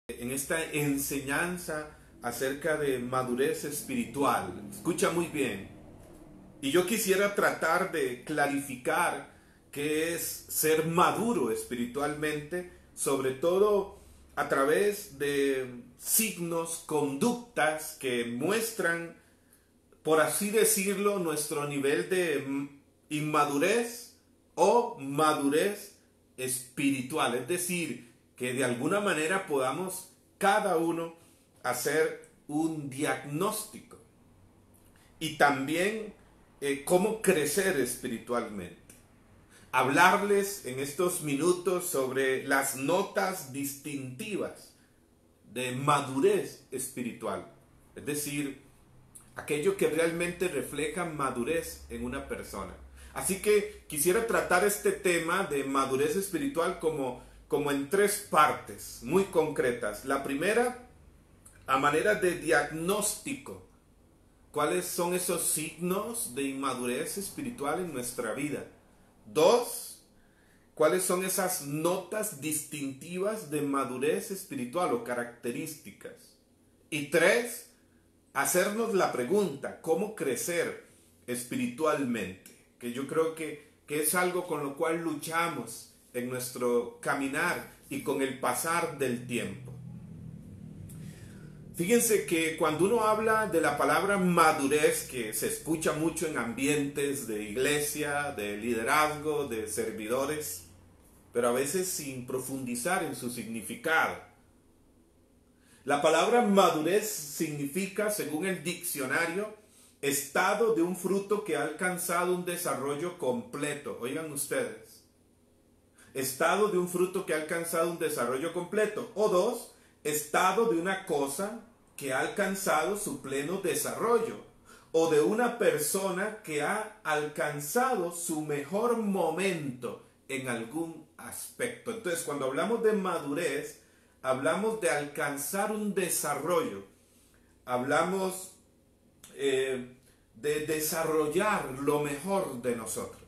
en esta enseñanza acerca de madurez espiritual. Escucha muy bien. Y yo quisiera tratar de clarificar qué es ser maduro espiritualmente, sobre todo a través de signos, conductas que muestran, por así decirlo, nuestro nivel de inmadurez o madurez espiritual. Es decir, que de alguna manera podamos cada uno hacer un diagnóstico y también cómo crecer espiritualmente. Hablarles en estos minutos sobre las notas distintivas de madurez espiritual, es decir, aquello que realmente refleja madurez en una persona. Así que quisiera tratar este tema de madurez espiritual como en tres partes muy concretas. La primera, a manera de diagnóstico. ¿Cuáles son esos signos de inmadurez espiritual en nuestra vida? Dos, ¿cuáles son esas notas distintivas de madurez espiritual o características? Y tres, hacernos la pregunta, ¿cómo crecer espiritualmente? Que yo creo que es algo con lo cual luchamos en nuestro caminar y con el pasar del tiempo. Fíjense que cuando uno habla de la palabra madurez, que se escucha mucho en ambientes de iglesia, de liderazgo, de servidores, pero a veces sin profundizar en su significado. La palabra madurez significa, según el diccionario, estado de un fruto que ha alcanzado un desarrollo completo. Oigan ustedes. Estado de un fruto que ha alcanzado un desarrollo completo. O dos, estado de una cosa que ha alcanzado su pleno desarrollo. O de una persona que ha alcanzado su mejor momento en algún aspecto. Entonces, cuando hablamos de madurez, hablamos de alcanzar un desarrollo. Hablamos de desarrollar lo mejor de nosotros.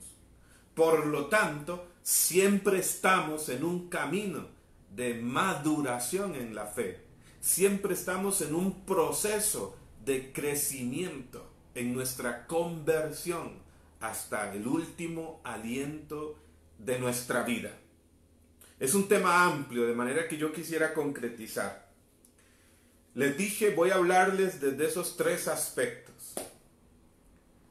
Por lo tanto, siempre estamos en un camino de maduración en la fe. Siempre estamos en un proceso de crecimiento en nuestra conversión hasta el último aliento de nuestra vida. Es un tema amplio, de manera que yo quisiera concretizar. Les dije, voy a hablarles desde esos tres aspectos.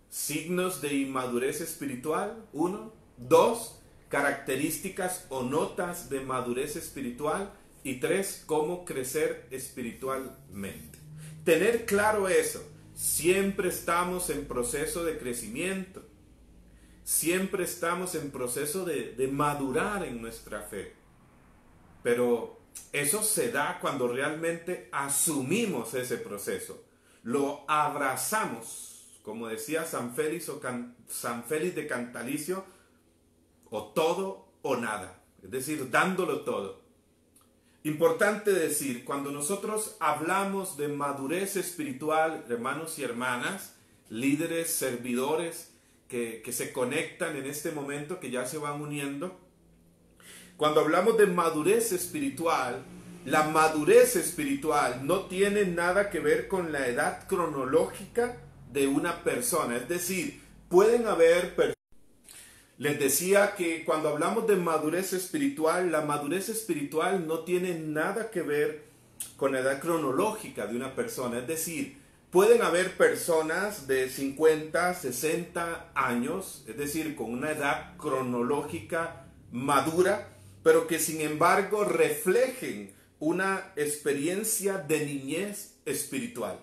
Signos de inmadurez espiritual, 1. 2. Características o notas de madurez espiritual. Y 3. Cómo crecer espiritualmente. Tener claro eso. Siempre estamos en proceso de crecimiento. Siempre estamos en proceso de madurar en nuestra fe. Pero eso se da cuando realmente asumimos ese proceso. Lo abrazamos, como decía San Félix de Cantalicio, o todo o nada. Es decir, dándolo todo. Importante decir, cuando nosotros hablamos de madurez espiritual, hermanos y hermanas, líderes, servidores que se conectan en este momento, que ya se van uniendo, cuando hablamos de madurez espiritual, la madurez espiritual no tiene nada que ver con la edad cronológica de una persona. Es decir, pueden haber personas. Les decía que cuando hablamos de madurez espiritual, la madurez espiritual no tiene nada que ver con la edad cronológica de una persona. Es decir, pueden haber personas de 50, 60 años, es decir, con una edad cronológica madura, pero que sin embargo reflejen una experiencia de niñez espiritual.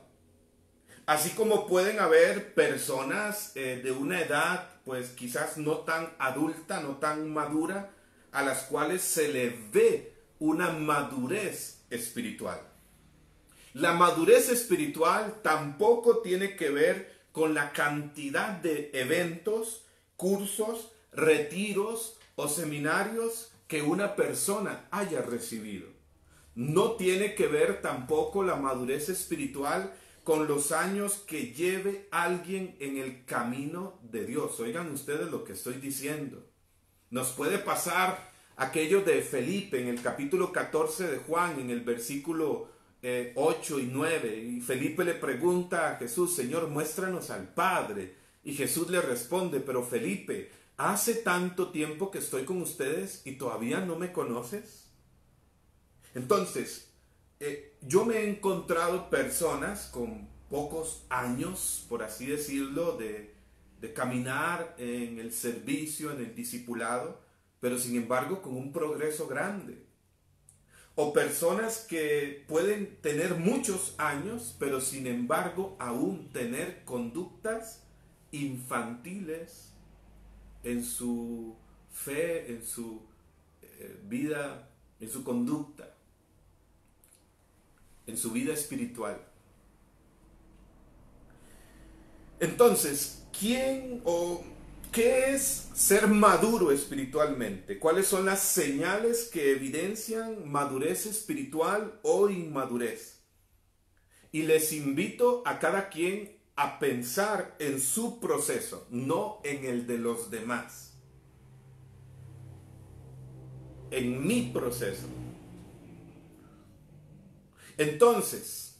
Así como pueden haber personas de una edad, pues quizás no tan adulta, no tan madura, a las cuales se les ve una madurez espiritual. La madurez espiritual tampoco tiene que ver con la cantidad de eventos, cursos, retiros o seminarios que una persona haya recibido. No tiene que ver tampoco la madurez espiritual con los años que lleve alguien en el camino de Dios. Oigan ustedes lo que estoy diciendo. Nos puede pasar aquello de Felipe en el capítulo 14 de Juan, en el versículo 8 y 9. Y Felipe le pregunta a Jesús: Señor, muéstranos al Padre. Y Jesús le responde: pero Felipe, hace tanto tiempo que estoy con ustedes y todavía no me conoces. Entonces, yo me he encontrado personas con pocos años, por así decirlo, de caminar en el servicio, en el discipulado, pero sin embargo con un progreso grande. O personas que pueden tener muchos años, pero sin embargo aún tener conductas infantiles en su fe, en su vida, en su conducta, en su vida espiritual. Entonces, ¿quién o qué es ser maduro espiritualmente? ¿Cuáles son las señales que evidencian madurez espiritual o inmadurez? Y les invito a cada quien a pensar en su proceso, no en el de los demás. En mi proceso. Entonces,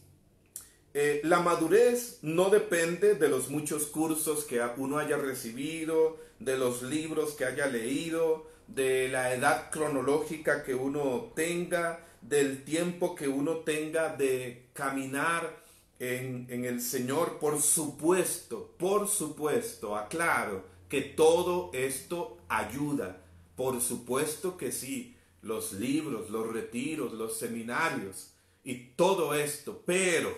la madurez no depende de los muchos cursos que uno haya recibido, de los libros que haya leído, de la edad cronológica que uno tenga, del tiempo que uno tenga de caminar en el Señor. Por supuesto, aclaro que todo esto ayuda. Por supuesto que sí, los libros, los retiros, los seminarios y todo esto, pero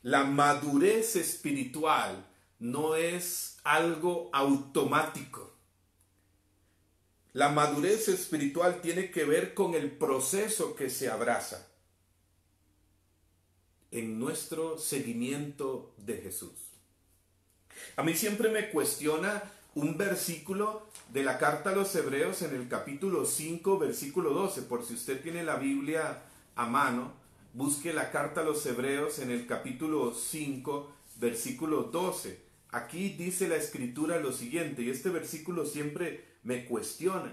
la madurez espiritual no es algo automático. La madurez espiritual tiene que ver con el proceso que se abraza en nuestro seguimiento de Jesús. A mí siempre me cuestiona un versículo de la carta a los Hebreos en el capítulo 5, versículo 12. Por si usted tiene la Biblia a mano, busque la carta a los Hebreos en el capítulo 5, versículo 12. Aquí dice la Escritura lo siguiente, y este versículo siempre me cuestiona.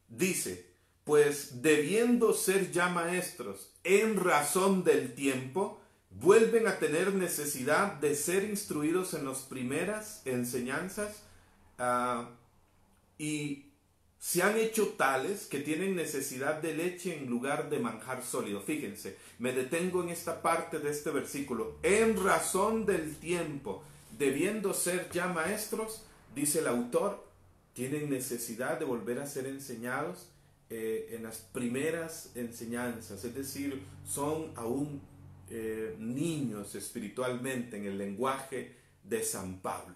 Dice: pues debiendo ser ya maestros en razón del tiempo, vuelven a tener necesidad de ser instruidos en las primeras enseñanzas, y se han hecho tales que tienen necesidad de leche en lugar de manjar sólido. Fíjense, me detengo en esta parte de este versículo. En razón del tiempo, debiendo ser ya maestros, dice el autor, tienen necesidad de volver a ser enseñados en las primeras enseñanzas. Es decir, son aún niños espiritualmente, en el lenguaje de San Pablo.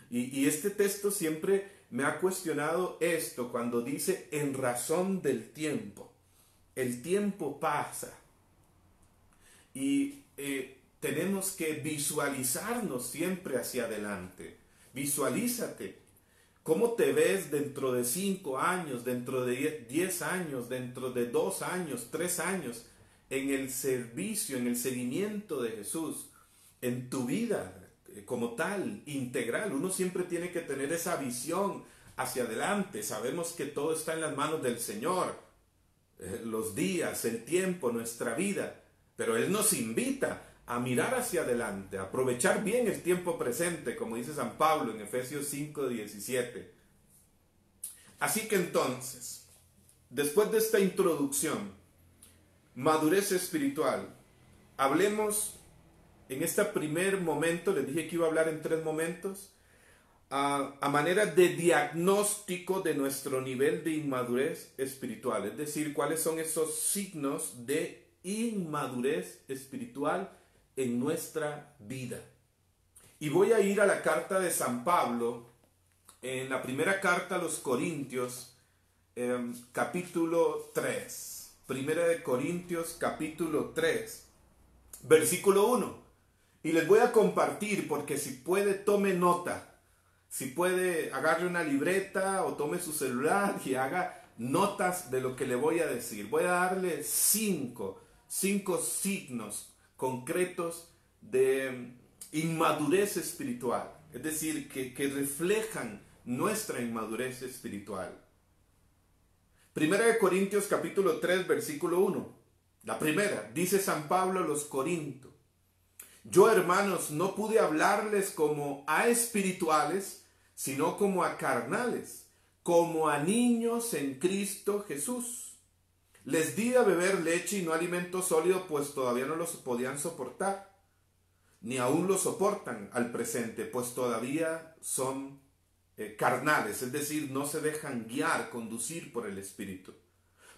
Y este texto siempre me ha cuestionado esto cuando dice en razón del tiempo. El tiempo pasa y tenemos que visualizarnos siempre hacia adelante. Visualízate. ¿Cómo te ves dentro de 5 años, dentro de 10 años, dentro de 2 años, 3 años, en el servicio, en el seguimiento de Jesús, en tu vida como tal, integral? Uno siempre tiene que tener esa visión hacia adelante. Sabemos que todo está en las manos del Señor, los días, el tiempo, nuestra vida, pero Él nos invita a mirar hacia adelante, a aprovechar bien el tiempo presente, como dice San Pablo en Efesios 5:17. Así que entonces, después de esta introducción, madurez espiritual, hablemos en este primer momento. Les dije que iba a hablar en 3 momentos, a manera de diagnóstico de nuestro nivel de inmadurez espiritual, es decir, cuáles son esos signos de inmadurez espiritual en nuestra vida. Y voy a ir a la carta de San Pablo, en la primera carta a los Corintios, capítulo 3. Primera de Corintios, capítulo 3, versículo 1. Y les voy a compartir, porque si puede, tome nota. Si puede, agarre una libreta o tome su celular y haga notas de lo que le voy a decir. Voy a darle 5 signos concretos de inmadurez espiritual. Es decir, que reflejan nuestra inmadurez espiritual. Primera de Corintios capítulo 3 versículo 1. La primera, dice San Pablo a los Corintios: yo, hermanos, no pude hablarles como a espirituales, sino como a carnales, como a niños en Cristo Jesús. Les di a beber leche y no alimento sólido, pues todavía no los podían soportar, ni aún lo soportan al presente, pues todavía son carnales, es decir, no se dejan guiar, conducir por el Espíritu.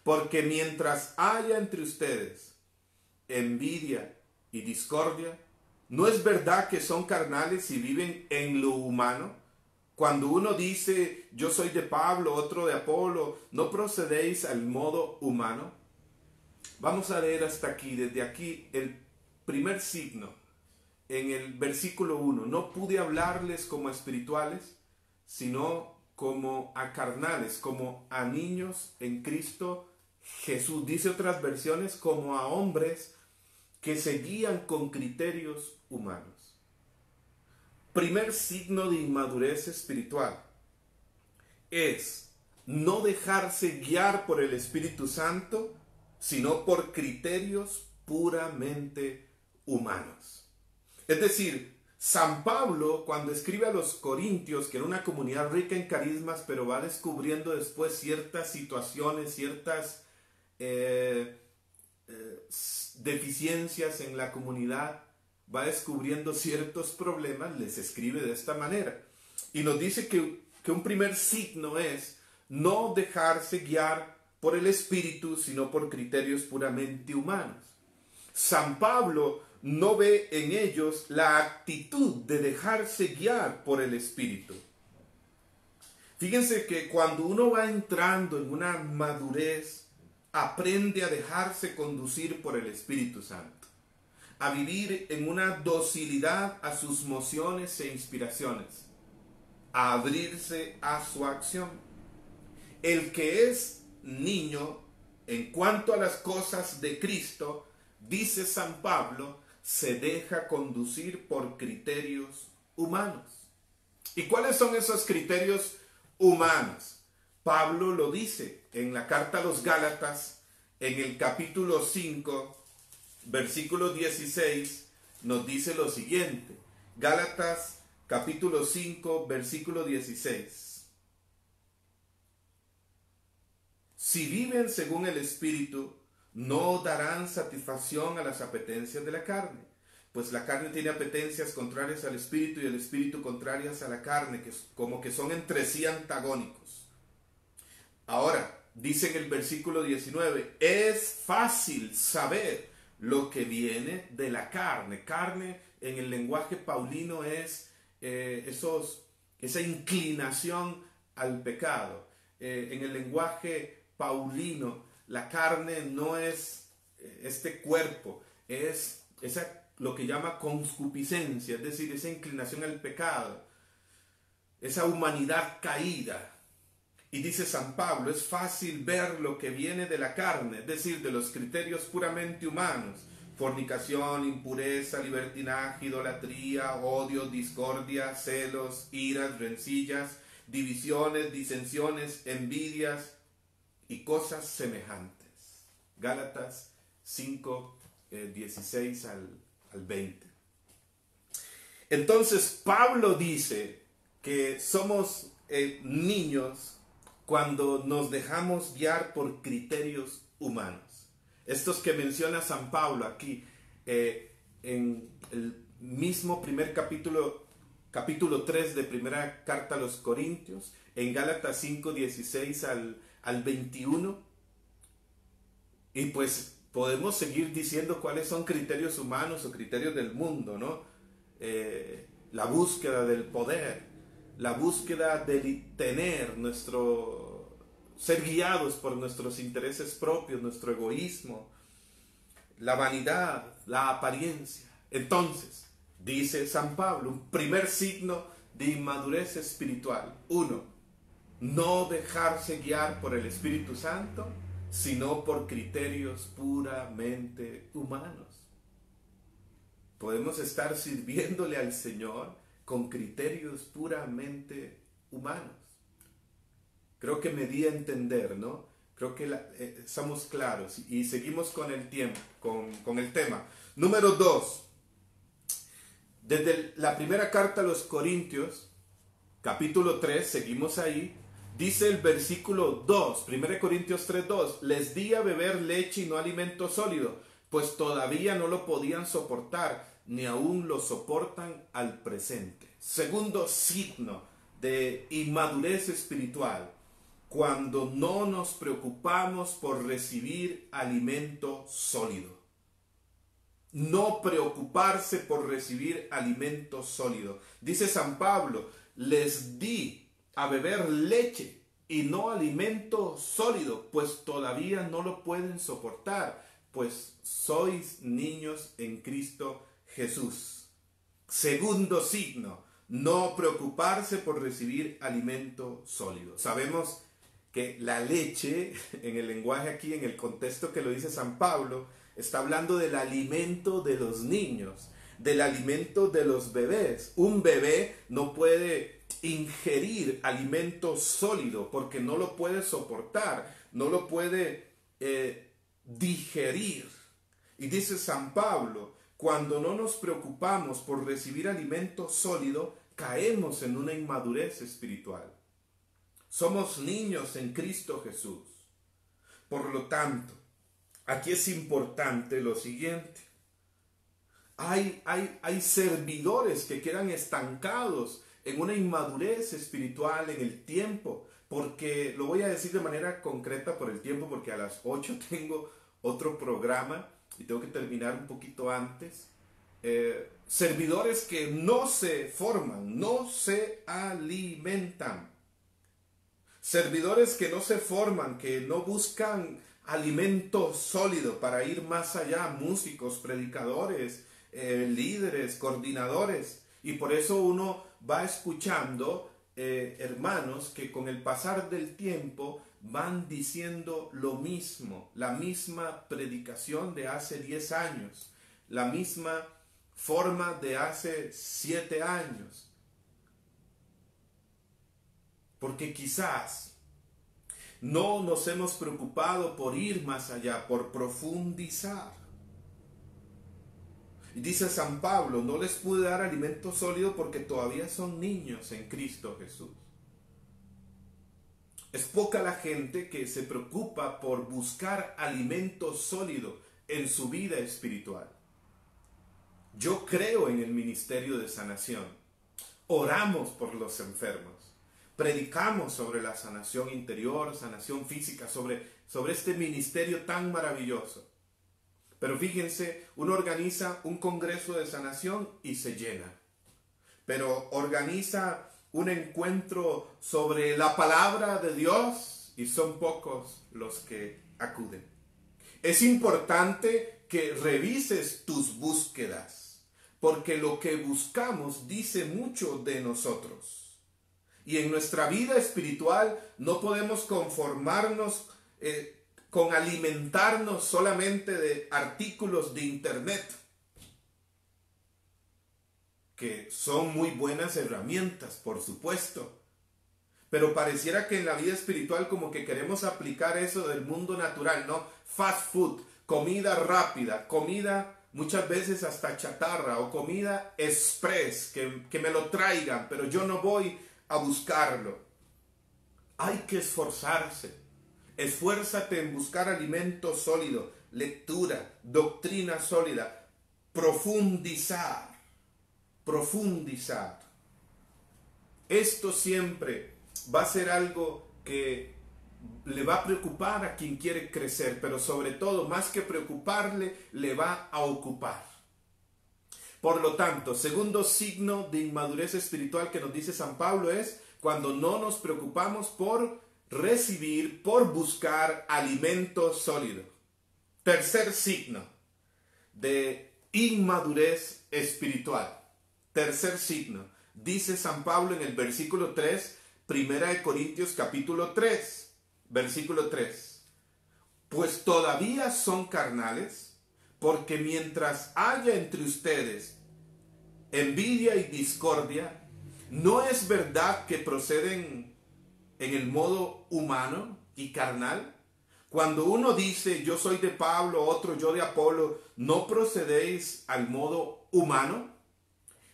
Porque mientras haya entre ustedes envidia y discordia, ¿no es verdad que son carnales y viven en lo humano? Cuando uno dice, yo soy de Pablo, otro de Apolo, ¿no procedéis al modo humano? Vamos a leer hasta aquí, desde aquí, el primer signo, en el versículo 1. No pude hablarles como a espirituales, sino como a carnales, como a niños en Cristo Jesús. Dice otras versiones, como a hombres que se guían con criterios humanos. Primer signo de inmadurez espiritual es no dejarse guiar por el Espíritu Santo, sino por criterios puramente humanos. Es decir, San Pablo, cuando escribe a los Corintios, que era una comunidad rica en carismas, pero va descubriendo después ciertas situaciones, ciertas deficiencias en la comunidad, va descubriendo ciertos problemas, les escribe de esta manera. Y nos dice que un primer signo es no dejarse guiar por el Espíritu, sino por criterios puramente humanos. San Pablo no ve en ellos la actitud de dejarse guiar por el Espíritu. Fíjense que cuando uno va entrando en una madurez, aprende a dejarse conducir por el Espíritu Santo, a vivir en una docilidad a sus mociones e inspiraciones, a abrirse a su acción. El que es niño en cuanto a las cosas de Cristo, dice San Pablo, se deja conducir por criterios humanos. ¿Y cuáles son esos criterios humanos? Pablo lo dice en la carta a los Gálatas, en el capítulo 5, versículo 16, nos dice lo siguiente. Gálatas capítulo 5, versículo 16. Si viven según el Espíritu, no darán satisfacción a las apetencias de la carne, pues la carne tiene apetencias contrarias al Espíritu y el Espíritu contrarias a la carne, que como que son entre sí antagónicos. Ahora, dice en el versículo 19, es fácil saber lo que viene de la carne. Carne en el lenguaje paulino es esa inclinación al pecado. En el lenguaje paulino, la carne no es este cuerpo, es lo que llama concupiscencia, es decir, esa inclinación al pecado, esa humanidad caída. Y dice San Pablo, es fácil ver lo que viene de la carne, es decir, de los criterios puramente humanos: fornicación, impureza, libertinaje, idolatría, odio, discordia, celos, iras, rencillas, divisiones, disensiones, envidias y cosas semejantes. Gálatas 5, 16 al 20. Entonces Pablo dice que somos niños cuando nos dejamos guiar por criterios humanos. Estos que menciona San Pablo aquí, en el mismo primer capítulo 3 de primera carta a los Corintios, en Gálatas 5, 16 al 21, y pues podemos seguir diciendo cuáles son criterios humanos o criterios del mundo, ¿no? La búsqueda del poder, la búsqueda de ser guiados por nuestros intereses propios, nuestro egoísmo, la vanidad, la apariencia. Entonces, dice San Pablo, un primer signo de inmadurez espiritual: 1, no dejarse guiar por el Espíritu Santo, sino por criterios puramente humanos. Podemos estar sirviéndole al Señor con criterios puramente humanos. Creo que me di a entender, ¿no? Creo que estamos claros y seguimos con el tiempo, con el tema. Número 2. Desde la primera carta a los Corintios, capítulo 3, seguimos ahí, dice el versículo 2, 1 Corintios 3:2, les di a beber leche y no alimento sólido, pues todavía no lo podían soportar, ni aún lo soportan al presente. Segundo signo de inmadurez espiritual, cuando no nos preocupamos por recibir alimento sólido. No preocuparse por recibir alimento sólido. Dice San Pablo, les di a beber leche y no alimento sólido, pues todavía no lo pueden soportar, pues sois niños en Cristo Jesús. Segundo signo, no preocuparse por recibir alimento sólido. Sabemos que la leche, en el lenguaje aquí, en el contexto que lo dice San Pablo, está hablando del alimento de los niños, del alimento de los bebés. Un bebé no puede ingerir alimento sólido porque no lo puede soportar, no lo puede digerir. Y dice San Pablo, cuando no nos preocupamos por recibir alimento sólido, caemos en una inmadurez espiritual. Somos niños en Cristo Jesús. Por lo tanto, aquí es importante lo siguiente. Hay servidores que quedan estancados en una inmadurez espiritual en el tiempo, porque lo voy a decir de manera concreta por el tiempo, porque a las 8 tengo otro programa y tengo que terminar un poquito antes. Servidores que no se forman, no se alimentan. Servidores que no se forman, que no buscan alimento sólido para ir más allá, músicos, predicadores, líderes, coordinadores. Y por eso uno va escuchando hermanos que con el pasar del tiempo van diciendo lo mismo, la misma predicación de hace 10 años, la misma forma de hace 7 años. Porque quizás no nos hemos preocupado por ir más allá, por profundizar. Y dice San Pablo, no les pude dar alimento sólido porque todavía son niños en Cristo Jesús. Es poca la gente que se preocupa por buscar alimento sólido en su vida espiritual. Yo creo en el ministerio de sanación. Oramos por los enfermos. Predicamos sobre la sanación interior, sanación física, sobre este ministerio tan maravilloso. Pero fíjense, uno organiza un congreso de sanación y se llena. Pero organiza un encuentro sobre la palabra de Dios y son pocos los que acuden. Es importante que revises tus búsquedas, porque lo que buscamos dice mucho de nosotros. Y en nuestra vida espiritual no podemos conformarnos con alimentarnos solamente de artículos de internet, que son muy buenas herramientas, por supuesto. Pero pareciera que en la vida espiritual como que queremos aplicar eso del mundo natural, ¿no? Fast food, comida rápida, comida muchas veces hasta chatarra o comida express, que me lo traigan, pero yo no voy a buscarlo. Hay que esforzarse. Esfuérzate en buscar alimento sólido, lectura, doctrina sólida, profundizar. Esto siempre va a ser algo que le va a preocupar a quien quiere crecer, pero sobre todo, más que preocuparle, le va a ocupar. Por lo tanto, segundo signo de inmadurez espiritual que nos dice San Pablo es cuando no nos preocupamos por recibir, por buscar alimento sólido. Tercer signo de inmadurez espiritual. Tercer signo. Dice San Pablo en el versículo 3, 1 Corintios capítulo 3, versículo 3. Pues todavía son carnales, porque mientras haya entre ustedes envidia y discordia, ¿no es verdad que proceden en el modo humano y carnal? Cuando uno dice yo soy de Pablo, otro yo de Apolo, ¿no procedéis al modo humano?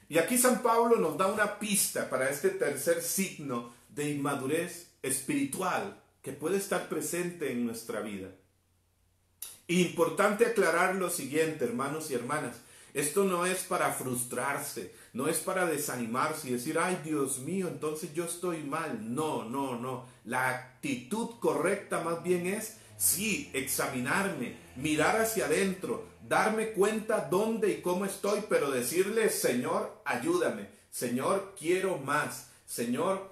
Y aquí San Pablo nos da una pista para este tercer signo de inmadurez espiritual que puede estar presente en nuestra vida. Importante aclarar lo siguiente, hermanos y hermanas. Esto no es para frustrarse, no es para desanimarse y decir, ay Dios mío, entonces yo estoy mal. No, no, no. La actitud correcta más bien es, sí, examinarme, mirar hacia adentro, darme cuenta dónde y cómo estoy, pero decirle, Señor, ayúdame. Señor, quiero más. Señor,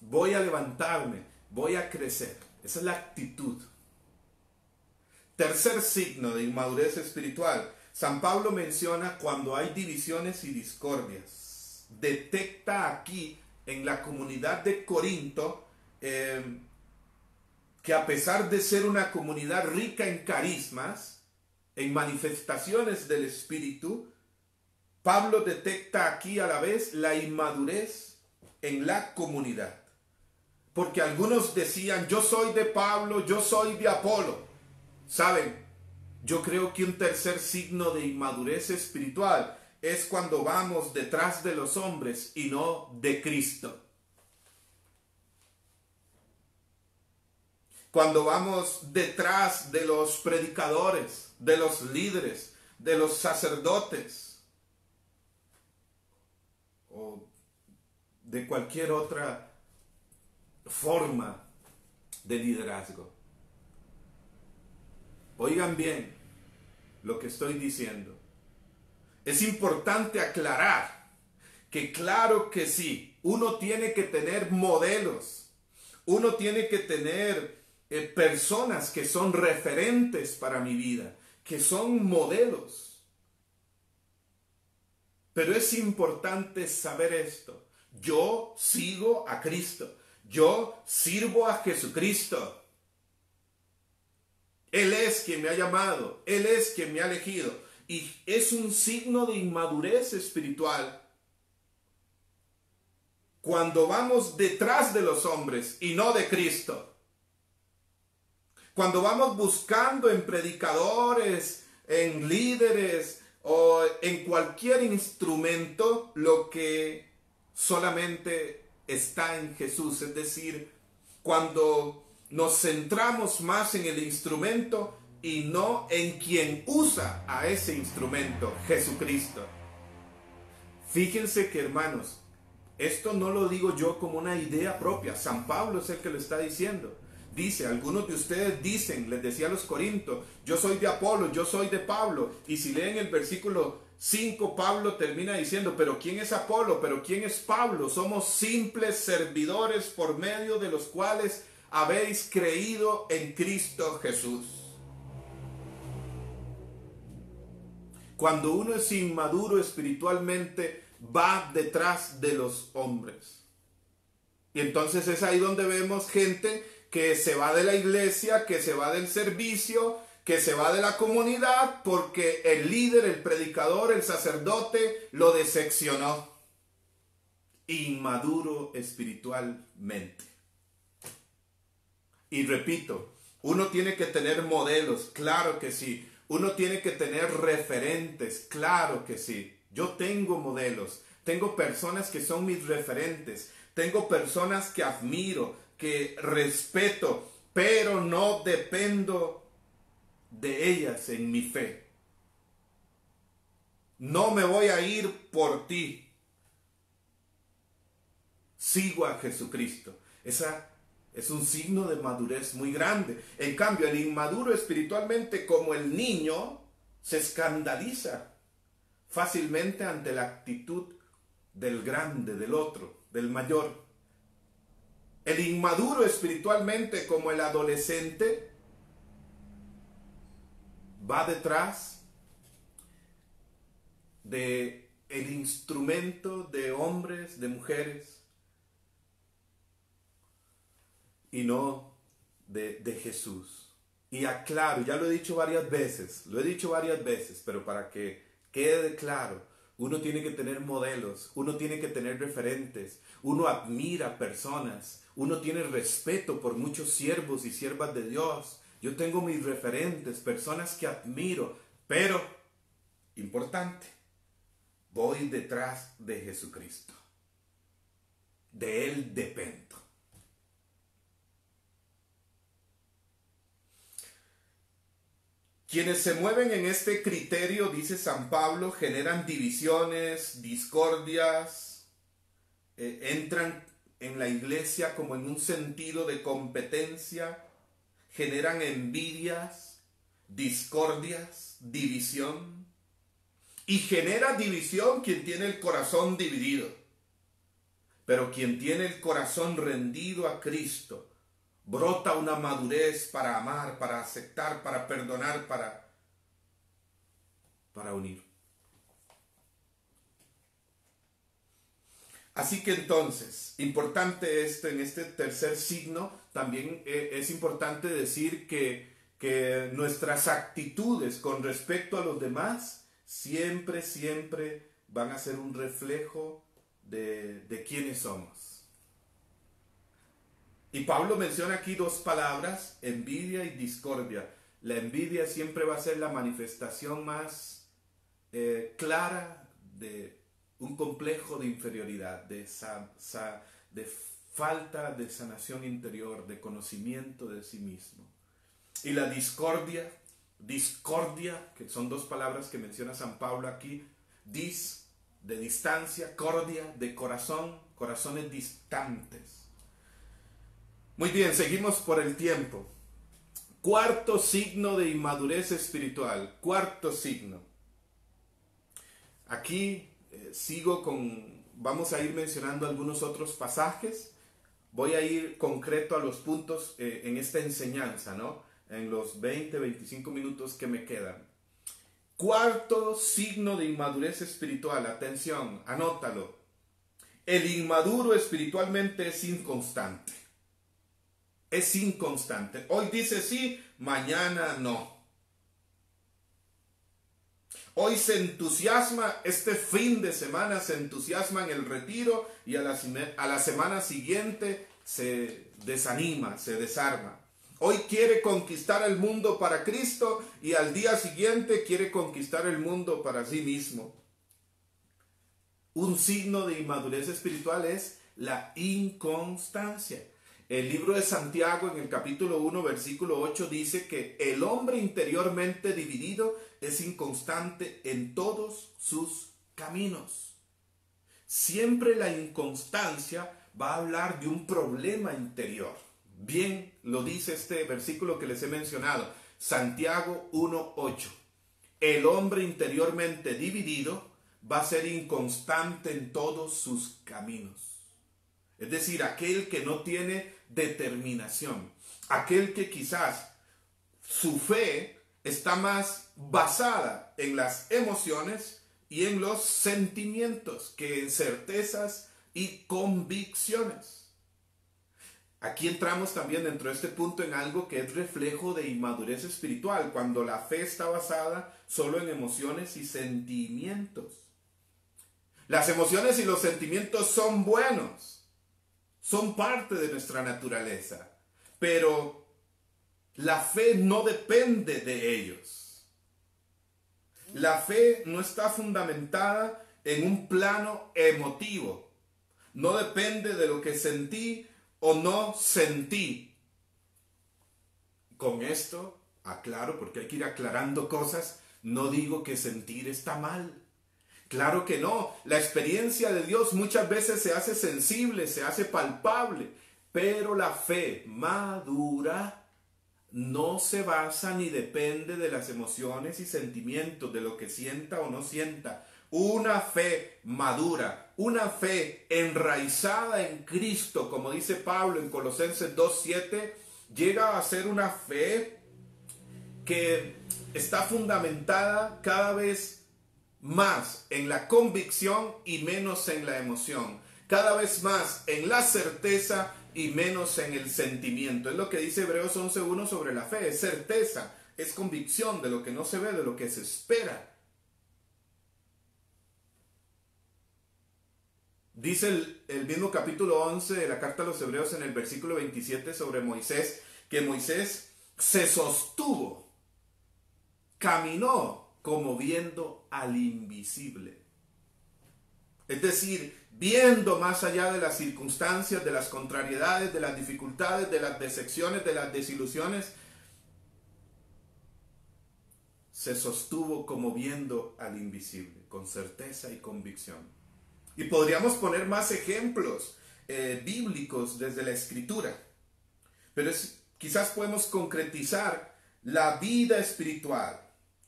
voy a levantarme, voy a crecer. Esa es la actitud. Tercer signo de inmadurez espiritual. San Pablo menciona cuando hay divisiones y discordias. Detecta aquí en la comunidad de Corinto que a pesar de ser una comunidad rica en carismas, en manifestaciones del Espíritu, Pablo detecta aquí a la vez la inmadurez en la comunidad. Porque algunos decían, yo soy de Pablo, yo soy de Apolo. ¿Saben? Yo creo que un tercer signo de inmadurez espiritual es cuando vamos detrás de los hombres y no de Cristo. Cuando vamos detrás de los predicadores, de los líderes, de los sacerdotes o de cualquier otra forma de liderazgo. Oigan bien lo que estoy diciendo. Es importante aclarar que claro que sí, uno tiene que tener modelos, uno tiene que tener personas que son referentes para mi vida, que son modelos. Pero es importante saber esto. Yo sigo a Cristo, yo sirvo a Jesucristo. Él es quien me ha llamado, Él es quien me ha elegido. Y es un signo de inmadurez espiritual cuando vamos detrás de los hombres y no de Cristo. Cuando vamos buscando en predicadores, en líderes o en cualquier instrumento lo que solamente está en Jesús. Es decir, cuando nos centramos más en el instrumento y no en quien usa a ese instrumento, Jesucristo. Fíjense que, hermanos, esto no lo digo yo como una idea propia. San Pablo es el que lo está diciendo. Dice, algunos de ustedes dicen, les decía a los Corintios, yo soy de Apolo, yo soy de Pablo. Y si leen el versículo 5, Pablo termina diciendo, pero ¿quién es Apolo? ¿Pero quién es Pablo? Somos simples servidores por medio de los cuales habéis creído en Cristo Jesús. Cuando uno es inmaduro espiritualmente, va detrás de los hombres. Y entonces es ahí donde vemos gente que se va de la iglesia, que se va del servicio, que se va de la comunidad, porque el líder, el predicador, el sacerdote lo decepcionó. Inmaduro espiritualmente. Y repito, uno tiene que tener modelos, claro que sí. Uno tiene que tener referentes, claro que sí. Yo tengo modelos, tengo personas que son mis referentes, tengo personas que admiro, que respeto, pero no dependo de ellas en mi fe. No me voy a ir por ti. Sigo a Jesucristo. Esa es un signo de madurez muy grande. En cambio, el inmaduro espiritualmente, como el niño, se escandaliza fácilmente ante la actitud del grande, del otro, del mayor. El inmaduro espiritualmente, como el adolescente, va detrás de el instrumento de hombres, de mujeres, y no de Jesús. Y aclaro, ya lo he dicho varias veces, pero para que quede claro, uno tiene que tener modelos, uno tiene que tener referentes, uno admira personas, uno tiene respeto por muchos siervos y siervas de Dios, Yo tengo mis referentes, personas que admiro, pero, importante, voy detrás de Jesucristo. De Él dependo. Quienes se mueven en este criterio, dice San Pablo, generan divisiones, discordias, entran en la iglesia como en un sentido de competencia, generan envidias, discordias, división. Y genera división quien tiene el corazón dividido. Pero quien tiene el corazón rendido a Cristo, brota una madurez para amar, para aceptar, para perdonar, para unir. Así que entonces, importante esto, en este tercer signo, también es importante decir que nuestras actitudes con respecto a los demás siempre van a ser un reflejo de quiénes somos. Y Pablo menciona aquí dos palabras, envidia y discordia. La envidia siempre va a ser la manifestación más clara de un complejo de inferioridad, de falta de sanación interior, de conocimiento de sí mismo. Y la discordia, que son dos palabras que menciona San Pablo aquí, de distancia, cordia, de corazón, corazones distantes. Muy bien, seguimos por el tiempo. Cuarto signo de inmadurez espiritual. Cuarto signo. Aquí vamos a ir mencionando algunos otros pasajes. Voy a ir concreto a los puntos en esta enseñanza, ¿no? En los 25 minutos que me quedan. Cuarto signo de inmadurez espiritual. Atención, anótalo. El inmaduro espiritualmente es inconstante. Es inconstante. Hoy dice sí, mañana no. Hoy se entusiasma, este fin de semana se entusiasma en el retiro y a la semana siguiente se desanima, se desarma. Hoy quiere conquistar el mundo para Cristo y al día siguiente quiere conquistar el mundo para sí mismo. Un signo de inmadurez espiritual es la inconstancia. El libro de Santiago en el capítulo 1 versículo 8 dice que el hombre interiormente dividido es inconstante en todos sus caminos. Siempre la inconstancia va a hablar de un problema interior. Bien lo dice este versículo que les he mencionado, Santiago 1:8. El hombre interiormente dividido va a ser inconstante en todos sus caminos. Es decir, aquel que no tiene determinación, aquel que quizás su fe está más basada en las emociones y en los sentimientos que en certezas y convicciones. Aquí entramos también dentro de este punto en algo que es reflejo de inmadurez espiritual, cuando la fe está basada solo en emociones y sentimientos. Las emociones y los sentimientos son buenos. Son parte de nuestra naturaleza, pero la fe no depende de ellos. La fe no está fundamentada en un plano emotivo. No depende de lo que sentí o no sentí. Con esto, aclaro, porque hay que ir aclarando cosas, no digo que sentir está mal. Claro que no, la experiencia de Dios muchas veces se hace sensible, se hace palpable, pero la fe madura no se basa ni depende de las emociones y sentimientos, de lo que sienta o no sienta. Una fe madura, una fe enraizada en Cristo, como dice Pablo en Colosenses 2:7, llega a ser una fe que está fundamentada cada vez más en la convicción y menos en la emoción. Cada vez más en la certeza y menos en el sentimiento. Es lo que dice Hebreos 11:1 sobre la fe. Es certeza, es convicción de lo que no se ve, de lo que se espera. Dice el mismo capítulo 11 de la carta a los Hebreos en el versículo 27 sobre Moisés, que Moisés se sostuvo, caminó como viendo al invisible. Es decir, viendo más allá de las circunstancias, de las contrariedades, de las dificultades, de las decepciones, de las desilusiones, se sostuvo como viendo al invisible, con certeza y convicción. Y podríamos poner más ejemplos bíblicos desde la Escritura, pero quizás podemos concretizar la vida espiritual.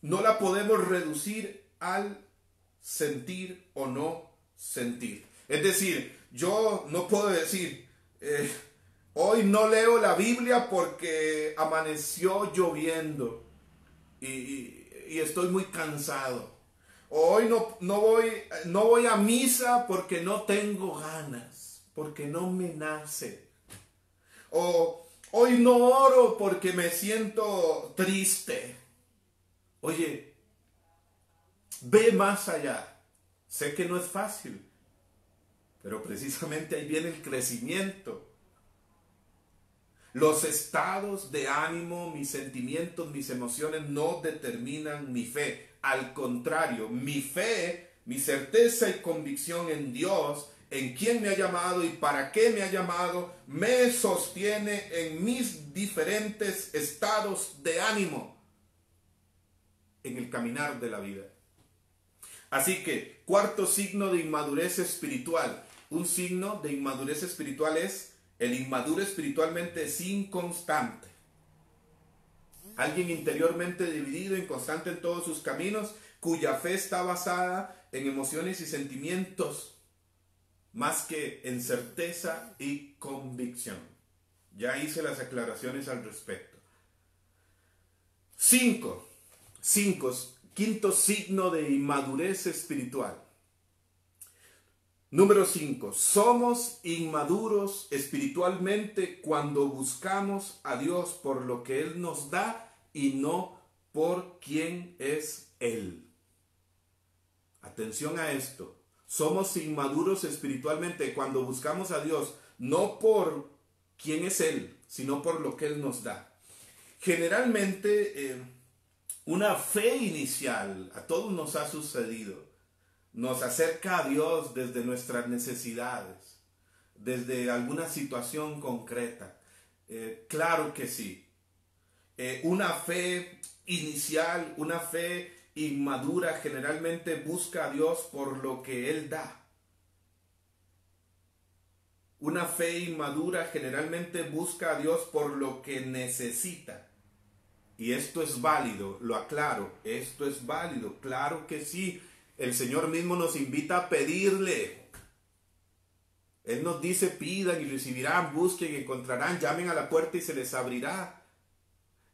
No la podemos reducir al sentir o no sentir. Es decir, yo no puedo decir, hoy no leo la Biblia porque amaneció lloviendo y estoy muy cansado. Hoy no voy a misa porque no tengo ganas, porque no me nace. O hoy no oro porque me siento triste. Oye, ve más allá. Sé que no es fácil, pero precisamente ahí viene el crecimiento. Los estados de ánimo, mis sentimientos, mis emociones no determinan mi fe. Al contrario, mi fe, mi certeza y convicción en Dios, en quién me ha llamado y para qué me ha llamado, me sostiene en mis diferentes estados de ánimo en el caminar de la vida. Así que, cuarto signo de inmadurez espiritual. Un signo de inmadurez espiritual es: el inmaduro espiritualmente es inconstante. Alguien interiormente dividido, inconstante en todos sus caminos, cuya fe está basada en emociones y sentimientos más que en certeza y convicción. Ya hice las aclaraciones al respecto. Quinto signo de inmadurez espiritual. Número 5. Somos inmaduros espiritualmente cuando buscamos a Dios por lo que Él nos da y no por quién es Él. Atención a esto. Somos inmaduros espiritualmente cuando buscamos a Dios no por quién es Él, sino por lo que Él nos da. Generalmente, una fe inicial, a todos nos ha sucedido, nos acerca a Dios desde nuestras necesidades, desde alguna situación concreta. Claro que sí. Una fe inicial, una fe inmadura generalmente busca a Dios por lo que Él da. Una fe inmadura generalmente busca a Dios por lo que necesita. Y esto es válido, lo aclaro, esto es válido, claro que sí. El Señor mismo nos invita a pedirle. Él nos dice: pidan y recibirán, busquen y encontrarán, llamen a la puerta y se les abrirá.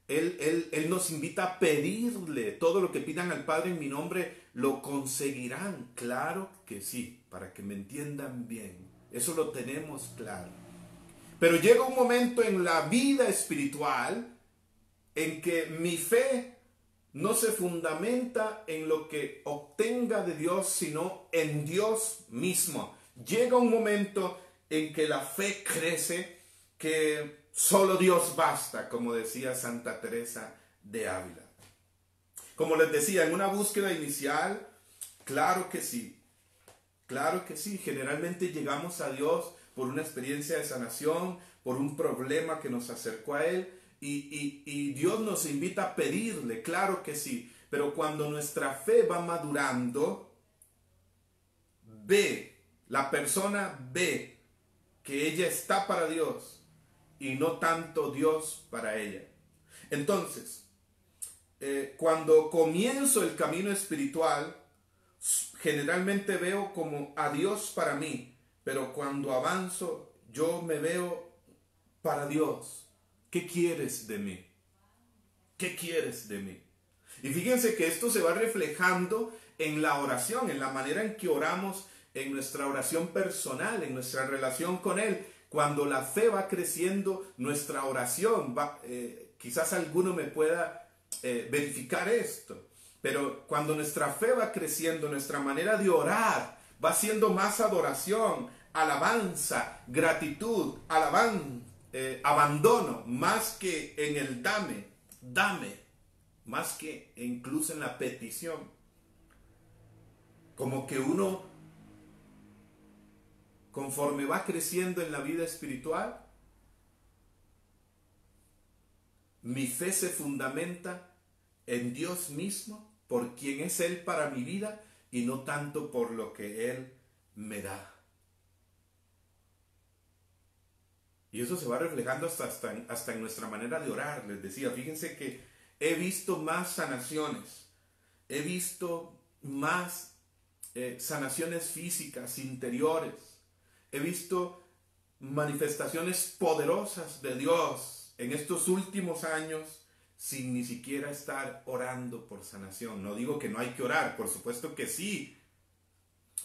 Él nos invita a pedirle. Todo lo que pidan al Padre en mi nombre lo conseguirán. Claro que sí, para que me entiendan bien. Eso lo tenemos claro. Pero llega un momento en la vida espiritual en que mi fe no se fundamenta en lo que obtenga de Dios, sino en Dios mismo. Llega un momento en que la fe crece, que solo Dios basta, como decía Santa Teresa de Ávila. Como les decía, en una búsqueda inicial, claro que sí, generalmente llegamos a Dios por una experiencia de sanación, por un problema que nos acercó a Él, y Dios nos invita a pedirle, claro que sí. Pero cuando nuestra fe va madurando, la persona ve que ella está para Dios y no tanto Dios para ella. Entonces, cuando comienzo el camino espiritual, generalmente veo como a Dios para mí, pero cuando avanzo, yo me veo para Dios. ¿Qué quieres de mí? ¿Qué quieres de mí? Y fíjense que esto se va reflejando en la oración, en la manera en que oramos, en nuestra oración personal, en nuestra relación con Él. Cuando la fe va creciendo, nuestra oración va, quizás alguno me pueda verificar esto, pero cuando nuestra fe va creciendo, nuestra manera de orar va siendo más adoración, alabanza, gratitud, abandono, más que en el dame, más que incluso en la petición. Como que uno, conforme va creciendo en la vida espiritual, mi fe se fundamenta en Dios mismo, por quien es Él para mi vida, y no tanto por lo que Él me da. Y eso se va reflejando hasta en nuestra manera de orar. Les decía, fíjense que he visto más sanaciones, he visto más sanaciones físicas, interiores, he visto manifestaciones poderosas de Dios en estos últimos años sin ni siquiera estar orando por sanación. No digo que no hay que orar, por supuesto que sí,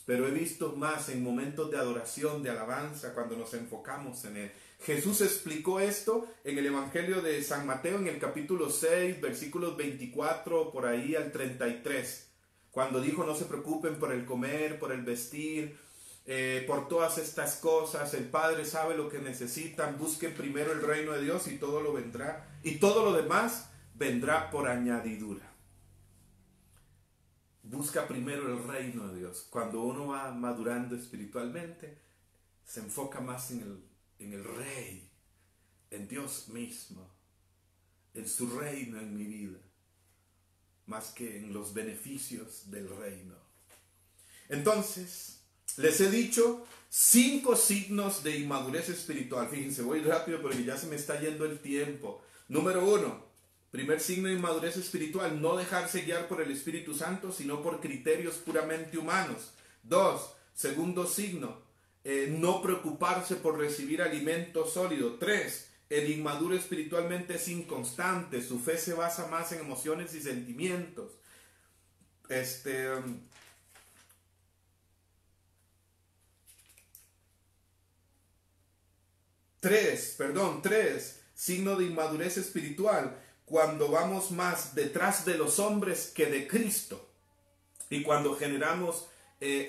pero he visto más en momentos de adoración, de alabanza, cuando nos enfocamos en Él. Jesús explicó esto en el Evangelio de San Mateo, en el capítulo 6, versículos 24 por ahí al 33, cuando dijo: no se preocupen por el comer, por el vestir, por todas estas cosas. El Padre sabe lo que necesitan. Busquen primero el reino de Dios y todo lo vendrá, y todo lo demás vendrá por añadidura. Busca primero el reino de Dios. Cuando uno va madurando espiritualmente, se enfoca más en el Rey, en Dios mismo, en su reino en mi vida, más que en los beneficios del reino. Entonces, les he dicho 5 signos de inmadurez espiritual. Fíjense, voy rápido porque ya se me está yendo el tiempo. Número 1. Primer signo de inmadurez espiritual: no dejarse guiar por el Espíritu Santo, sino por criterios puramente humanos. 2. Segundo signo: no preocuparse por recibir alimento sólido. 3. El inmaduro espiritualmente es inconstante. Su fe se basa más en emociones y sentimientos. 3. Signo de inmadurez espiritual: cuando vamos más detrás de los hombres que de Cristo, y cuando generamos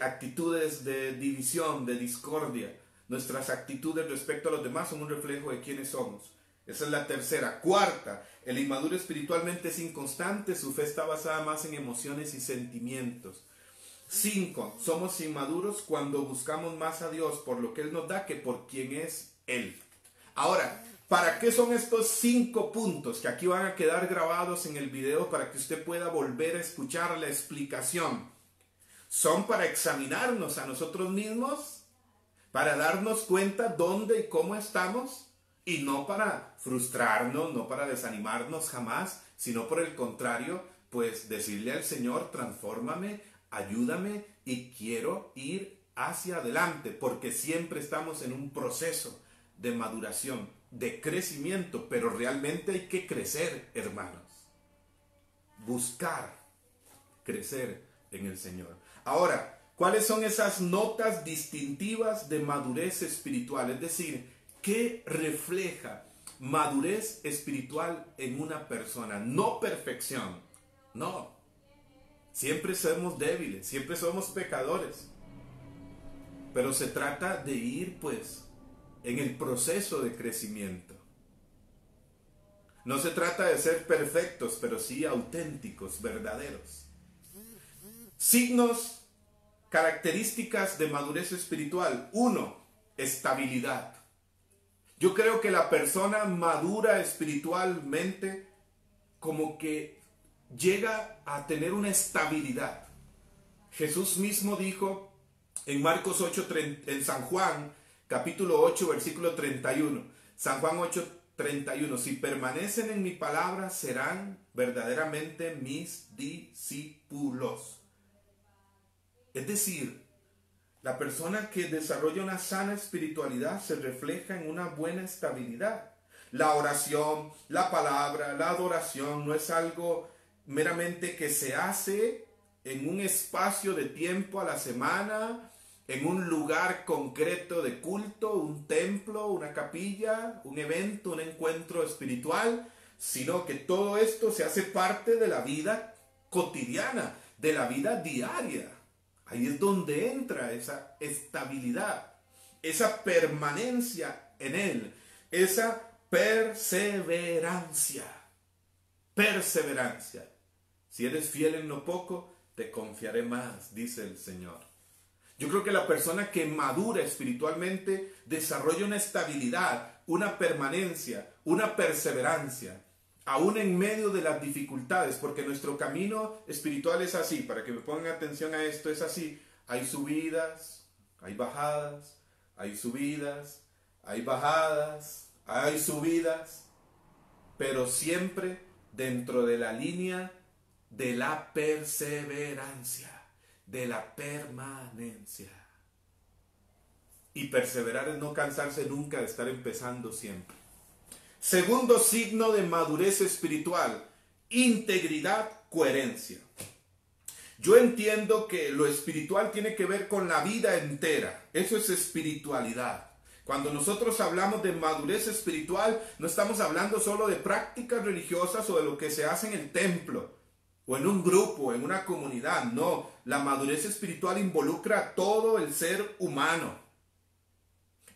actitudes de división, de discordia. Nuestras actitudes respecto a los demás son un reflejo de quiénes somos. Esa es la tercera. 4. El inmaduro espiritualmente es inconstante. Su fe está basada más en emociones y sentimientos. 5. Somos inmaduros cuando buscamos más a Dios por lo que Él nos da que por quién es Él. Ahora, ¿para qué son estos 5 puntos que aquí van a quedar grabados en el video para que usted pueda volver a escuchar la explicación? Son para examinarnos a nosotros mismos, para darnos cuenta dónde y cómo estamos, y no para frustrarnos, no para desanimarnos jamás, sino por el contrario, pues decirle al Señor: transfórmame, ayúdame, y quiero ir hacia adelante, porque siempre estamos en un proceso de maduración, de crecimiento, pero realmente hay que crecer, hermanos. Buscar crecer en el Señor. Ahora, ¿cuáles son esas notas distintivas de madurez espiritual? Es decir, ¿qué refleja madurez espiritual en una persona? No perfección, no. Siempre somos débiles, siempre somos pecadores. Pero se trata de ir, pues, en el proceso de crecimiento. No se trata de ser perfectos, pero sí auténticos, verdaderos. Signos, características de madurez espiritual. 1. Estabilidad. Yo creo que la persona madura espiritualmente como que llega a tener una estabilidad. Jesús mismo dijo en Marcos 8, en San Juan, capítulo 8, versículo 31. San Juan 8, 31. Si permanecen en mi palabra, serán verdaderamente mis discípulos. Es decir, la persona que desarrolla una sana espiritualidad se refleja en una buena estabilidad. La oración, la palabra, la adoración no es algo meramente que se hace en un espacio de tiempo a la semana, en un lugar concreto de culto, un templo, una capilla, un evento, un encuentro espiritual, sino que todo esto se hace parte de la vida cotidiana, de la vida diaria. Ahí es donde entra esa estabilidad, esa permanencia en Él. esa perseverancia. Perseverancia. Si eres fiel en lo poco, te confiaré más, dice el Señor. Yo creo que la persona que madura espiritualmente desarrolla una estabilidad, una permanencia, una perseverancia, aún en medio de las dificultades, porque nuestro camino espiritual es así. Para que me pongan atención a esto, es así. Hay subidas, hay bajadas, hay subidas, hay bajadas, hay subidas, pero siempre dentro de la línea de la perseverancia, de la permanencia. Y perseverar es no cansarse nunca de estar empezando siempre. Segundo signo de madurez espiritual: integridad, coherencia. Yo entiendo que lo espiritual tiene que ver con la vida entera. Eso es espiritualidad. Cuando nosotros hablamos de madurez espiritual, no estamos hablando solo de prácticas religiosas o de lo que se hace en el templo o en un grupo, en una comunidad. No, la madurez espiritual involucra a todo el ser humano.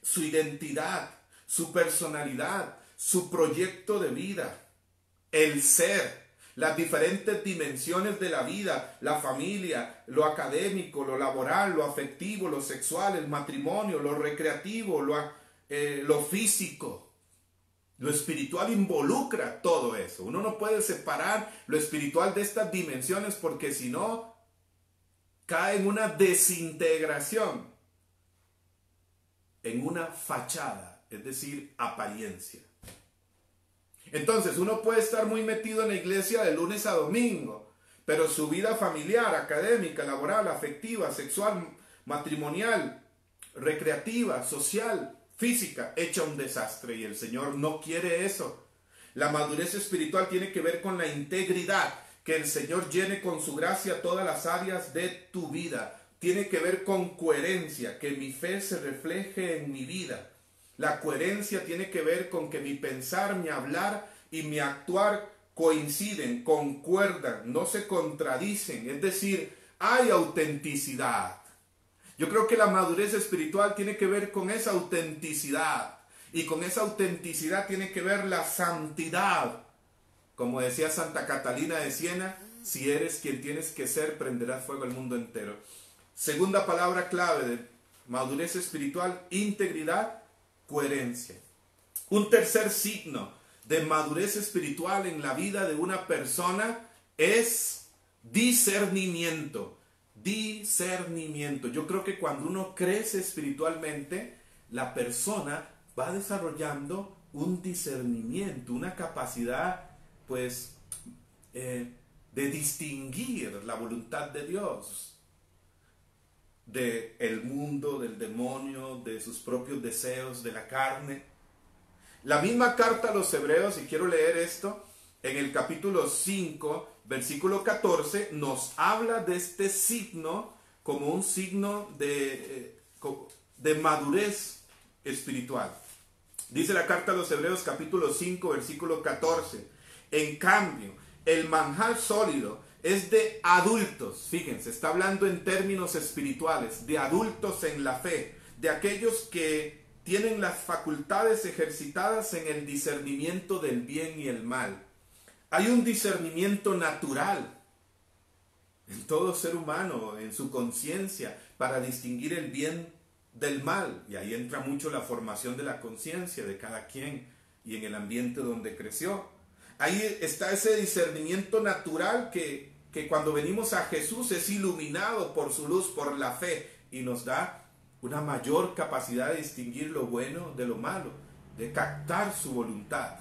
Su identidad, su personalidad, su proyecto de vida, el ser, las diferentes dimensiones de la vida, la familia, lo académico, lo laboral, lo afectivo, lo sexual, el matrimonio, lo recreativo, lo físico. Lo espiritual involucra todo eso. Uno no puede separar lo espiritual de estas dimensiones, porque si no, cae en una desintegración, en una fachada, es decir, apariencia. Entonces uno puede estar muy metido en la iglesia de lunes a domingo, pero su vida familiar, académica, laboral, afectiva, sexual, matrimonial, recreativa, social, física, hecha un desastre, y el Señor no quiere eso. La madurez espiritual tiene que ver con la integridad, que el Señor llene con su gracia todas las áreas de tu vida. Tiene que ver con coherencia, que mi fe se refleje en mi vida. La coherencia tiene que ver con que mi pensar, mi hablar y mi actuar coinciden, concuerdan, no se contradicen. Es decir, hay autenticidad. Yo creo que la madurez espiritual tiene que ver con esa autenticidad. Y con esa autenticidad tiene que ver la santidad. Como decía Santa Catalina de Siena, si eres quien tienes que ser, prenderás fuego al mundo entero. Segunda palabra clave de madurez espiritual: integridad, coherencia. Un tercer signo de madurez espiritual en la vida de una persona es discernimiento. Discernimiento. Yo creo que cuando uno crece espiritualmente, la persona va desarrollando un discernimiento, una capacidad, pues, de distinguir la voluntad de Dios del mundo, del demonio, de sus propios deseos, de la carne. La misma carta a los Hebreos, y quiero leer esto, en el capítulo 5, versículo 14, nos habla de este signo como un signo de madurez espiritual. Dice la carta a los Hebreos, capítulo 5, versículo 14: en cambio, el manjar sólido es de adultos. Fíjense, está hablando en términos espirituales, de adultos en la fe, de aquellos que tienen las facultades ejercitadas en el discernimiento del bien y el mal. Hay un discernimiento natural en todo ser humano, en su conciencia, para distinguir el bien del mal. Y ahí entra mucho la formación de la conciencia de cada quien y en el ambiente donde creció. Ahí está ese discernimiento natural que cuando venimos a Jesús es iluminado por su luz, por la fe, y nos da una mayor capacidad de distinguir lo bueno de lo malo, de captar su voluntad.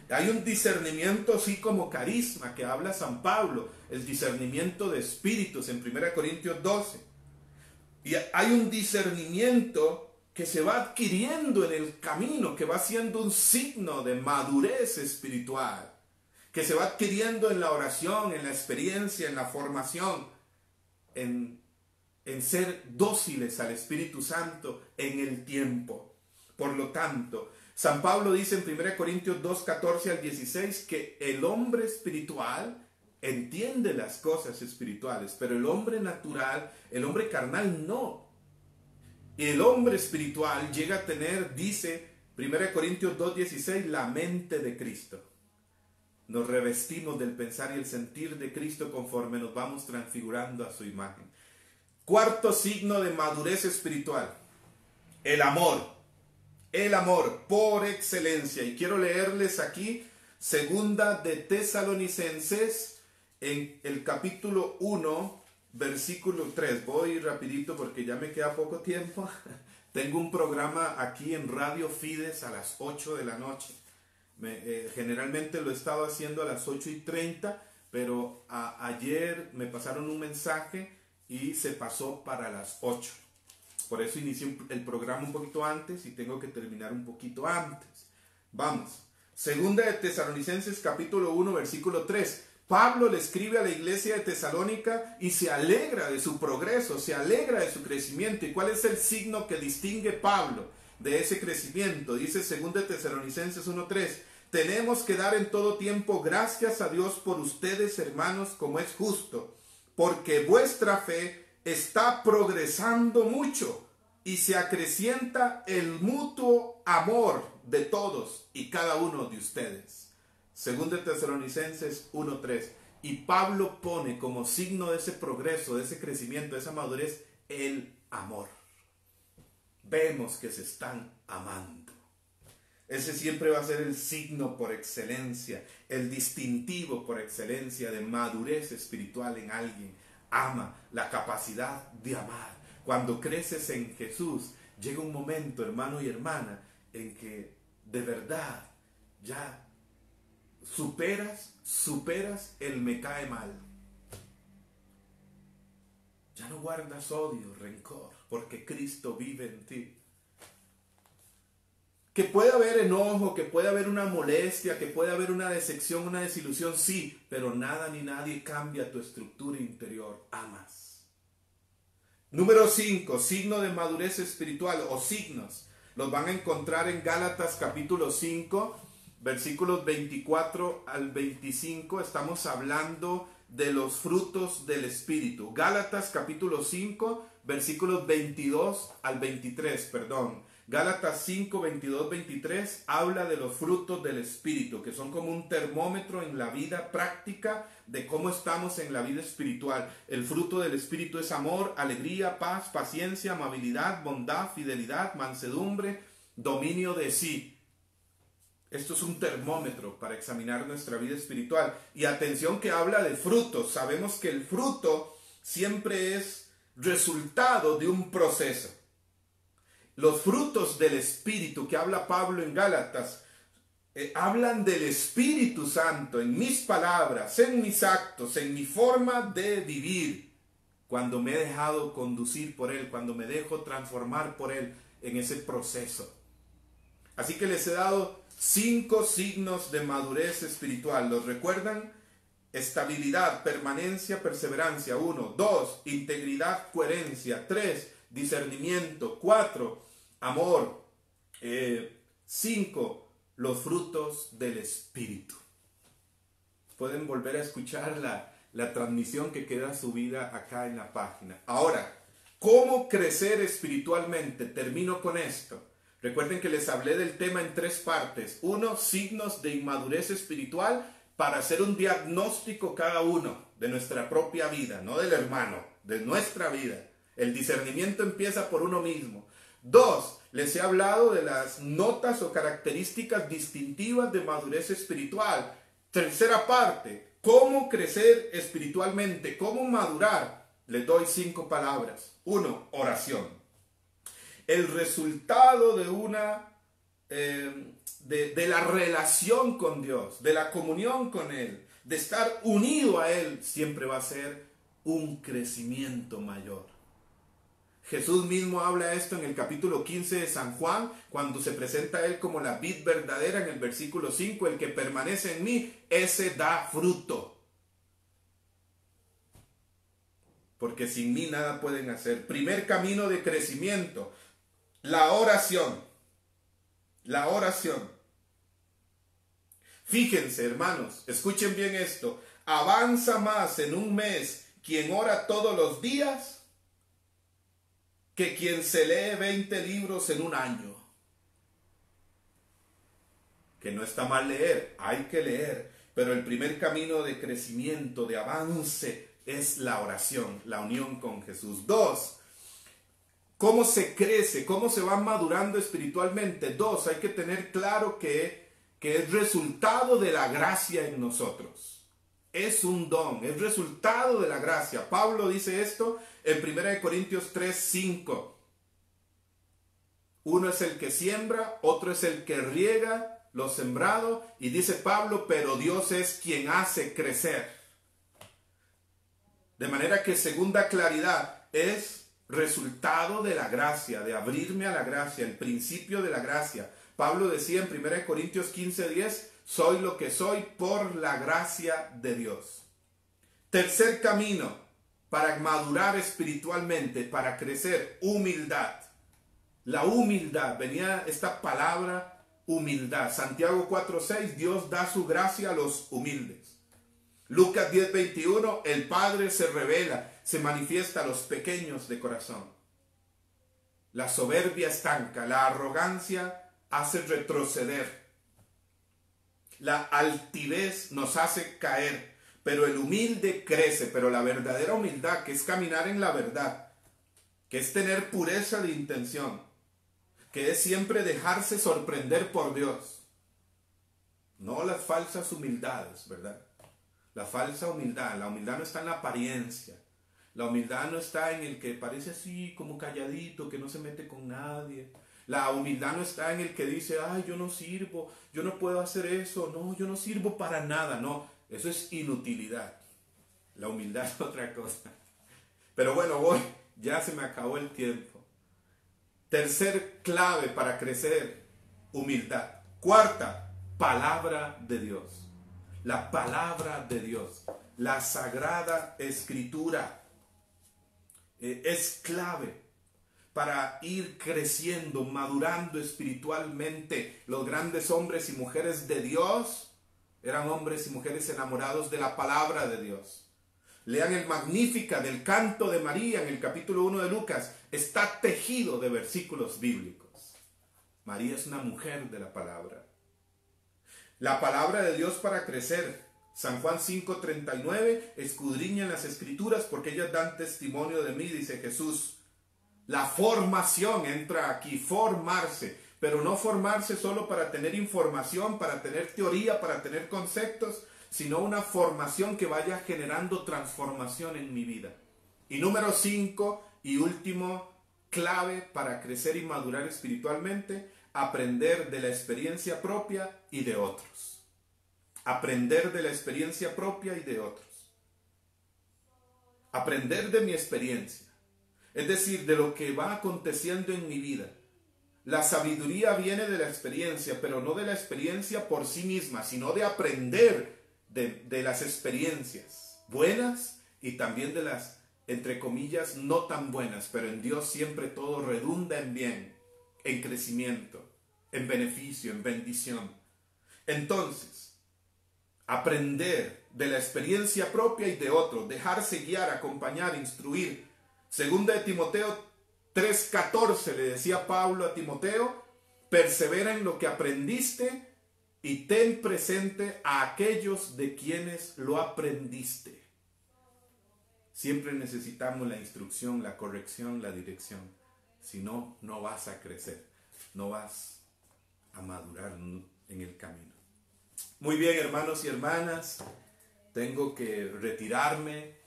Hay un discernimiento así como carisma que habla San Pablo, el discernimiento de espíritus en 1 Corintios 12. Y hay un discernimiento que se va adquiriendo en el camino, que va siendo un signo de madurez espiritual, que se va adquiriendo en la oración, en la experiencia, en la formación, en ser dóciles al Espíritu Santo en el tiempo. Por lo tanto, San Pablo dice en 1 Corintios 2, 14 al 16 que el hombre espiritual entiende las cosas espirituales, pero el hombre natural, el hombre carnal no. Y el hombre espiritual llega a tener, dice 1 Corintios 2:16, la mente de Cristo. Nos revestimos del pensar y el sentir de Cristo conforme nos vamos transfigurando a su imagen. Cuarto signo de madurez espiritual, el amor. El amor por excelencia. Y quiero leerles aquí segunda de Tesalonicenses en el capítulo 1, versículo 3. Voy rapidito porque ya me queda poco tiempo. Tengo un programa aquí en Radio Fides a las 8 de la noche. Generalmente lo he estado haciendo a las 8:30, pero ayer me pasaron un mensaje y se pasó para las 8. Por eso inicié el programa un poquito antes y tengo que terminar un poquito antes. Vamos. Segunda de Tesalonicenses capítulo 1 versículo 3. Pablo le escribe a la iglesia de Tesalónica y se alegra de su progreso, se alegra de su crecimiento. ¿Y cuál es el signo que distingue Pablo de ese crecimiento? Dice segunda de Tesalonicenses 1:3. Tenemos que dar en todo tiempo gracias a Dios por ustedes, hermanos, como es justo, porque vuestra fe está progresando mucho y se acrecienta el mutuo amor de todos y cada uno de ustedes. Según de Tesalonicenses 1:3. Y Pablo pone como signo de ese progreso, de ese crecimiento, de esa madurez, el amor. Vemos que se están amando. Ese siempre va a ser el signo por excelencia, el distintivo por excelencia de madurez espiritual en alguien. Ama, la capacidad de amar. Cuando creces en Jesús, llega un momento, hermano y hermana, en que de verdad ya superas el me cae mal. Ya no guardas odio, rencor, porque Cristo vive en ti. Que puede haber enojo, que puede haber una molestia, que puede haber una decepción, una desilusión, sí, pero nada ni nadie cambia tu estructura interior. Amas. Número 5, signo de madurez espiritual o signos. Los van a encontrar en Gálatas capítulo 5, versículos 24 al 25. Estamos hablando de los frutos del Espíritu. Gálatas capítulo 5, versículos 22 al 23, perdón. Gálatas 5, 22, 23 habla de los frutos del Espíritu, que son como un termómetro en la vida práctica de cómo estamos en la vida espiritual. El fruto del Espíritu es amor, alegría, paz, paciencia, amabilidad, bondad, fidelidad, mansedumbre, dominio de sí. Esto es un termómetro para examinar nuestra vida espiritual. Y atención que habla de frutos. Sabemos que el fruto siempre es resultado de un proceso. Los frutos del Espíritu que habla Pablo en Gálatas hablan del Espíritu Santo en mis palabras, en mis actos, en mi forma de vivir. Cuando me he dejado conducir por Él, cuando me dejo transformar por Él en ese proceso. Así que les he dado 5 signos de madurez espiritual. ¿Los recuerdan? Estabilidad, permanencia, perseverancia. 1. 2. Integridad, coherencia. 3. Discernimiento. 4. Amor. 5. Los frutos del Espíritu. Pueden volver a escuchar la transmisión que queda subida acá en la página. Ahora, ¿cómo crecer espiritualmente? Termino con esto. Recuerden que les hablé del tema en 3 partes. 1, signos de inmadurez espiritual para hacer un diagnóstico cada uno de nuestra propia vida, no del hermano, de nuestra vida. El discernimiento empieza por uno mismo. 2, les he hablado de las notas o características distintivas de madurez espiritual. Tercera parte, ¿cómo crecer espiritualmente? ¿Cómo madurar? Les doy 5 palabras. 1, oración. El resultado de de la relación con Dios, de la comunión con Él, de estar unido a Él, siempre va a ser un crecimiento mayor. Jesús mismo habla esto en el capítulo 15 de San Juan, cuando se presenta a Él como la vid verdadera en el versículo 5, el que permanece en mí, ese da fruto. Porque sin mí nada pueden hacer. Primer camino de crecimiento, la oración. La oración. Fíjense, hermanos, escuchen bien esto. Avanza más en un mes quien ora todos los días que quien se lee 20 libros en un año. que no está mal leer, hay que leer, pero el primer camino de crecimiento, de avance, es la oración, la unión con Jesús. 2, ¿cómo se crece? ¿Cómo se va madurando espiritualmente? 2, hay que tener claro que es resultado de la gracia en nosotros. Es un don, es resultado de la gracia. Pablo dice esto en 1 Corintios 3, 5. Uno es el que siembra, otro es el que riega lo sembrado, y dice Pablo, pero Dios es quien hace crecer. De manera que segunda claridad es resultado de la gracia, de abrirme a la gracia, el principio de la gracia. Pablo decía en 1 Corintios 15, 10, soy lo que soy por la gracia de Dios. Tercer camino para madurar espiritualmente, para crecer, humildad. La humildad, venía esta palabra humildad. Santiago 4:6, Dios da su gracia a los humildes. Lucas 10:21, el Padre se revela, se manifiesta a los pequeños de corazón. La soberbia estanca, la arrogancia hace retroceder. La altivez nos hace caer, pero el humilde crece. Pero la verdadera humildad, que es caminar en la verdad, que es tener pureza de intención, que es siempre dejarse sorprender por Dios. No las falsas humildades, ¿verdad? La falsa humildad, la humildad no está en la apariencia. La humildad no está en el que parece así como calladito, que no se mete con nadie. La humildad no está en el que dice, ay, yo no sirvo, yo no puedo hacer eso, no, yo no sirvo para nada. No, eso es inutilidad. La humildad es otra cosa. Pero bueno, ya se me acabó el tiempo. Tercer clave para crecer, humildad. Cuarta, palabra de Dios. La palabra de Dios, la Sagrada Escritura, es clave para ir creciendo, madurando espiritualmente. Los grandes hombres y mujeres de Dios eran hombres y mujeres enamorados de la palabra de Dios. Lean el Magnífica del canto de María en el capítulo 1 de Lucas. Está tejido de versículos bíblicos. María es una mujer de la palabra. La palabra de Dios para crecer. San Juan 5:39, escudriñan las escrituras porque ellas dan testimonio de mí, dice Jesús. La formación entra aquí, formarse, pero no formarse solo para tener información, para tener teoría, para tener conceptos, sino una formación que vaya generando transformación en mi vida. Y número 5 y último, clave para crecer y madurar espiritualmente, aprender de la experiencia propia y de otros. Aprender de la experiencia propia y de otros. Aprender de mi experiencia, es decir, de lo que va aconteciendo en mi vida. La sabiduría viene de la experiencia, pero no de la experiencia por sí misma, sino de aprender de las experiencias buenas y también de las, entre comillas, no tan buenas, pero en Dios siempre todo redunda en bien, en crecimiento, en beneficio, en bendición. Entonces, aprender de la experiencia propia y de otros, dejarse guiar, acompañar, instruir. Segunda de Timoteo 3:14 le decía Pablo a Timoteo, persevera en lo que aprendiste y ten presente a aquellos de quienes lo aprendiste. Siempre necesitamos la instrucción, la corrección, la dirección. Si no, no vas a crecer, no vas a madurar en el camino. Muy bien, hermanos y hermanas, tengo que retirarme.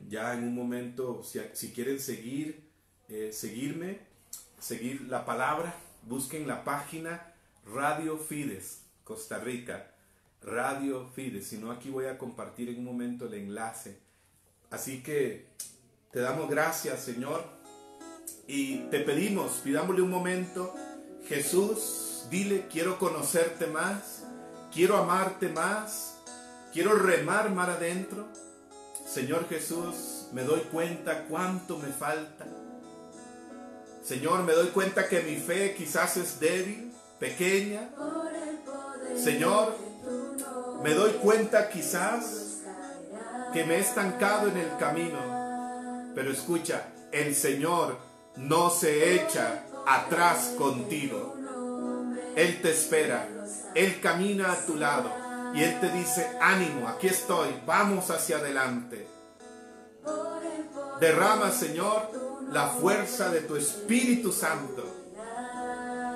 Ya en un momento, si quieren seguirme, seguir la palabra, busquen la página Radio Fides, Costa Rica, Radio Fides. Si no, aquí voy a compartir en un momento el enlace. Así que te damos gracias, Señor, y te pidámosle un momento. Jesús, dile, quiero conocerte más, quiero amarte más, quiero remar mar adentro. Señor Jesús, me doy cuenta cuánto me falta. Señor, me doy cuenta que mi fe quizás es débil, pequeña. Señor, me doy cuenta quizás que me he estancado en el camino. Pero escucha, el Señor no se echa atrás contigo. Él te espera, Él camina a tu lado y Él te dice, ánimo, aquí estoy, vamos hacia adelante. Derrama, Señor, la fuerza de tu Espíritu Santo.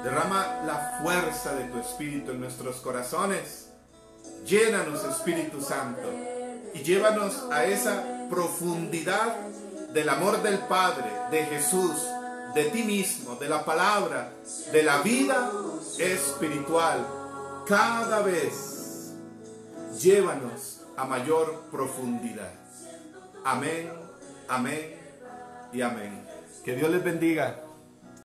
Derrama la fuerza de tu Espíritu en nuestros corazones. Llénanos, Espíritu Santo, y llévanos a esa profundidad del amor del Padre, de Jesús, de ti mismo, de la palabra, de la vida espiritual. Cada vez llévanos a mayor profundidad. Amén, amén y amén. Que Dios les bendiga.